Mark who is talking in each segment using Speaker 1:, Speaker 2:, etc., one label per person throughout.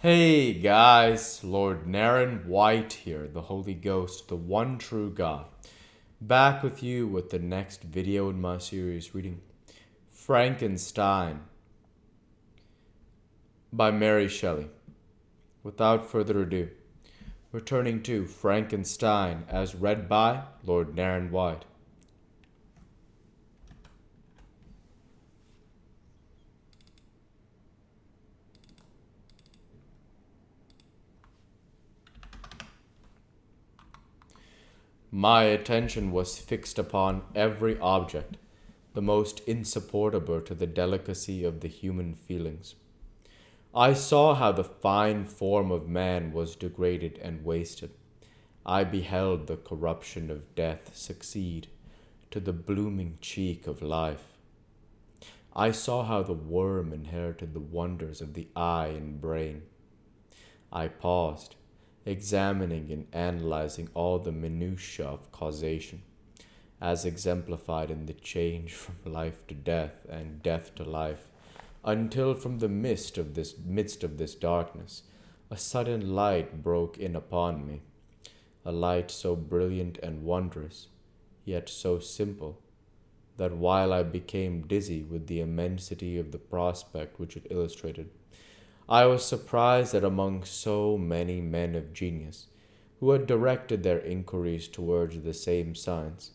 Speaker 1: Hey guys, Lord Naren White here, the Holy Ghost, the one true God. Back with you with the next video in my series reading Frankenstein by Mary Shelley. Without further ado, returning to Frankenstein as read by Lord Naren White. My attention was fixed upon every object, the most insupportable to the delicacy of the human feelings. I saw how the fine form of man was degraded and wasted. I beheld the corruption of death succeed to the blooming cheek of life. I saw how the worm inherited the wonders of the eye and brain. I paused, examining and analyzing all the minutiae of causation, as exemplified in the change from life to death and death to life, until from the midst of this darkness, a sudden light broke in upon me, a light so brilliant and wondrous, yet so simple, that while I became dizzy with the immensity of the prospect which it illustrated, I was surprised that among so many men of genius, who had directed their inquiries towards the same science,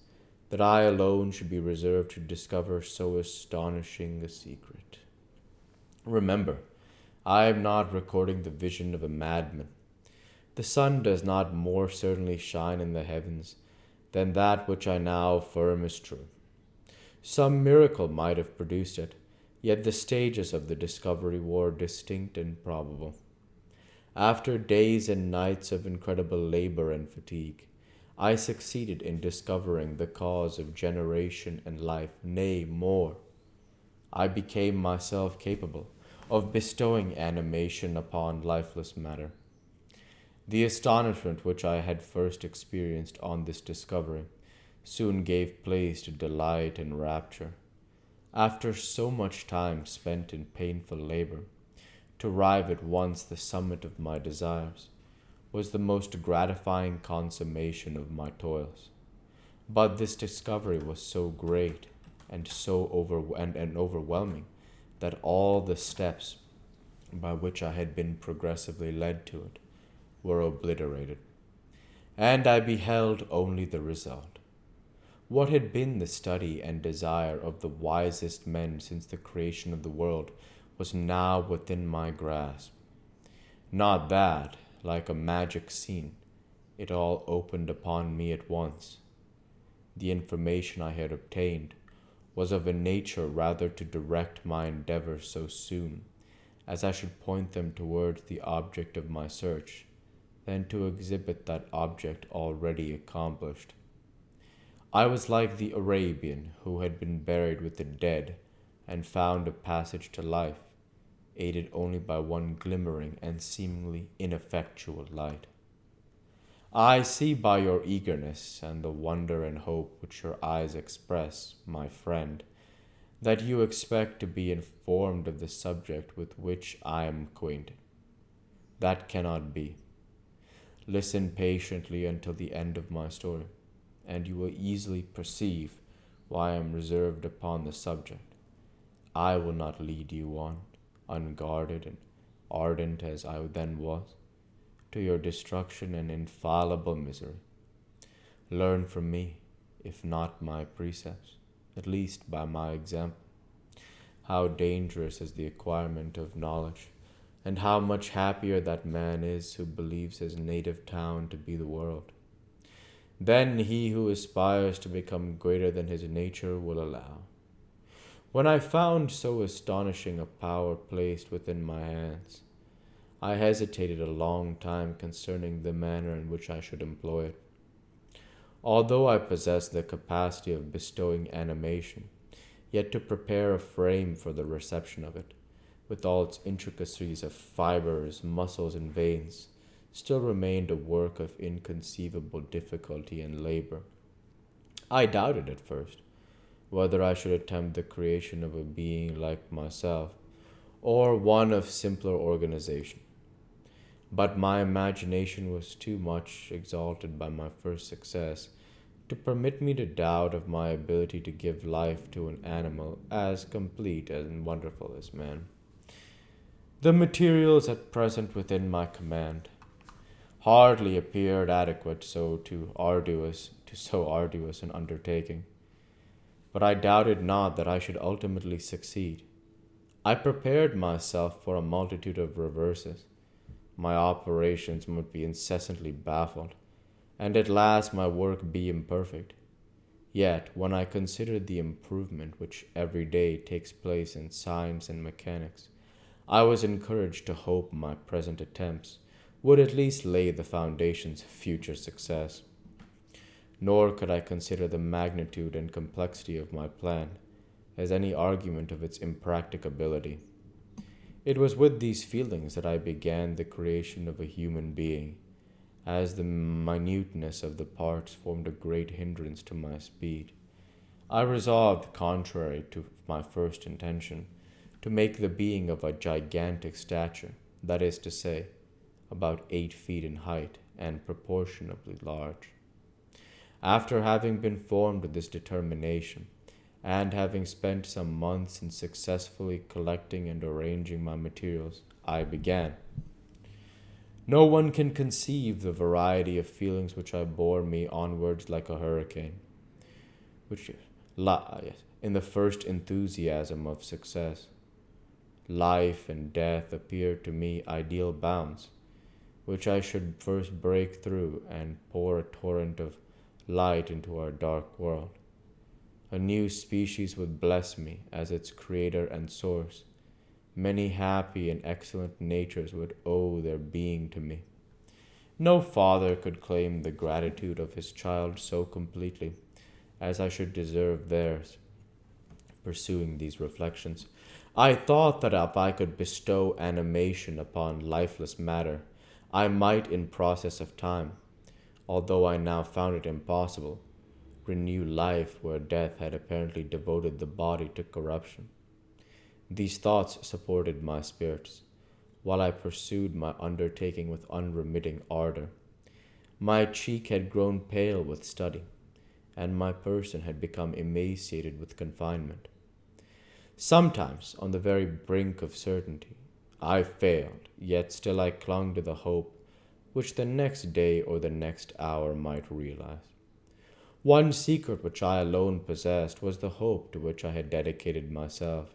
Speaker 1: that I alone should be reserved to discover so astonishing a secret. Remember, I am not recording the vision of a madman. The sun does not more certainly shine in the heavens than that which I now affirm is true. Some miracle might have produced it, yet the stages of the discovery were distinct and probable. After days and nights of incredible labor and fatigue, I succeeded in discovering the cause of generation and life, nay, more. I became myself capable of bestowing animation upon lifeless matter. The astonishment which I had first experienced on this discovery soon gave place to delight and rapture. After so much time spent in painful labor, to arrive at once the summit of my desires was the most gratifying consummation of my toils. But this discovery was so great and and overwhelming that all the steps by which I had been progressively led to it were obliterated, and I beheld only the result. What had been the study and desire of the wisest men since the creation of the world was now within my grasp. Not that, like a magic scene, it all opened upon me at once. The information I had obtained was of a nature rather to direct my endeavors so soon as I should point them towards the object of my search, than to exhibit that object already accomplished. I was like the Arabian who had been buried with the dead and found a passage to life, aided only by one glimmering and seemingly ineffectual light. I see by your eagerness and the wonder and hope which your eyes express, my friend, that you expect to be informed of the subject with which I am acquainted. That cannot be. Listen patiently until the end of my story, and you will easily perceive why I am reserved upon the subject. I will not lead you on, unguarded and ardent as I then was, to your destruction and infallible misery. Learn from me, if not my precepts, at least by my example, how dangerous is the acquirement of knowledge, and how much happier that man is who believes his native town to be the world. Then he who aspires to become greater than his nature will allow. When I found so astonishing a power placed within my hands, I hesitated a long time concerning the manner in which I should employ it. Although I possessed the capacity of bestowing animation, yet to prepare a frame for the reception of it, with all its intricacies of fibers, muscles, and veins, still remained a work of inconceivable difficulty and labor. I doubted at first whether I should attempt the creation of a being like myself, or one of simpler organization. but my imagination was too much exalted by my first success to permit me to doubt of my ability to give life to an animal as complete and wonderful as man. The materials at present within my command hardly appeared adequate to so arduous an undertaking, but I doubted not that I should ultimately succeed. I prepared myself for a multitude of reverses. My operations would be incessantly baffled, and at last my work be imperfect. Yet, when I considered the improvement which every day takes place in science and mechanics, I was encouraged to hope my present attempts would at least lay the foundations of future success. Nor could I consider the magnitude and complexity of my plan as any argument of its impracticability. It was with these feelings that I began the creation of a human being, as the minuteness of the parts formed a great hindrance to my speed. I resolved, contrary to my first intention, to make the being of a gigantic stature, that is to say, about 8 feet in height and proportionably large. After having been formed with this determination, and having spent some months in successfully collecting and arranging my materials, I began. No one can conceive the variety of feelings which I bore me onwards like a hurricane, which in the first enthusiasm of success. Life and death appeared to me ideal bounds, which I should first break through and pour a torrent of light into our dark world. A new species would bless me as its creator and source. Many happy and excellent natures would owe their being to me. No father could claim the gratitude of his child so completely as I should deserve theirs. Pursuing these reflections, I thought that if I could bestow animation upon lifeless matter, I might, in process of time, although I now found it impossible, renew life where death had apparently devoted the body to corruption. These thoughts supported my spirits, while I pursued my undertaking with unremitting ardor. My cheek had grown pale with study, and my person had become emaciated with confinement. Sometimes, on the very brink of certainty, I failed, yet still I clung to the hope which the next day or the next hour might realize. One secret which I alone possessed was the hope to which I had dedicated myself,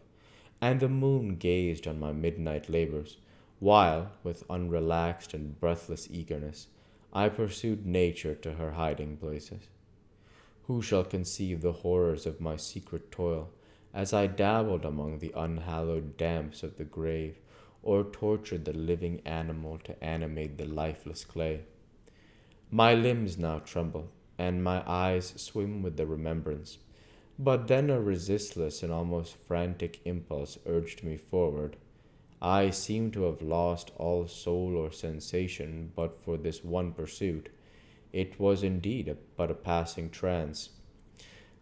Speaker 1: and the moon gazed on my midnight labors, while, with unrelaxed and breathless eagerness, I pursued nature to her hiding places. Who shall conceive the horrors of my secret toil, as I dabbled among the unhallowed damps of the grave, or tortured the living animal to animate the lifeless clay? My limbs now tremble, and my eyes swim with the remembrance. But then a resistless and almost frantic impulse urged me forward. I seemed to have lost all soul or sensation but for this one pursuit. It was indeed but a passing trance,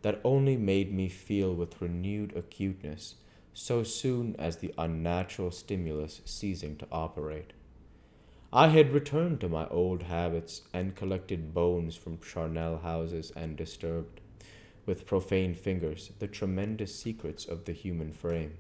Speaker 1: that only made me feel with renewed acuteness so soon as the unnatural stimulus ceasing to operate. I had returned to my old habits and collected bones from charnel houses and disturbed, with profane fingers, the tremendous secrets of the human frame.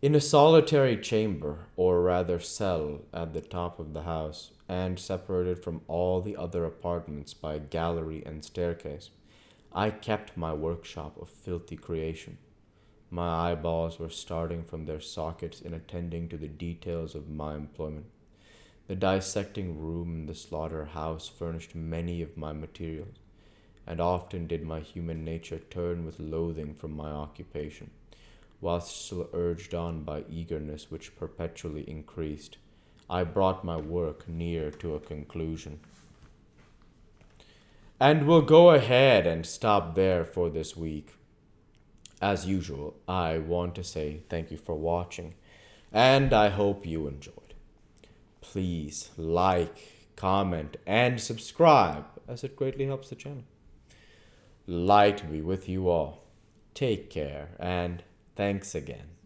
Speaker 1: In a solitary chamber, or rather cell, at the top of the house, and separated from all the other apartments by a gallery and staircase, I kept my workshop of filthy creation. My eyeballs were starting from their sockets in attending to the details of my employment. The dissecting room in the slaughter-house furnished many of my materials, and often did my human nature turn with loathing from my occupation, whilst still urged on by eagerness which perpetually increased. I brought my work near to a conclusion. And we'll go ahead and stop there for this week. As usual, I want to say thank you for watching, and I hope you enjoyed. Please like, comment, and subscribe, as it greatly helps the channel. Light be with you all. Take care, and thanks again.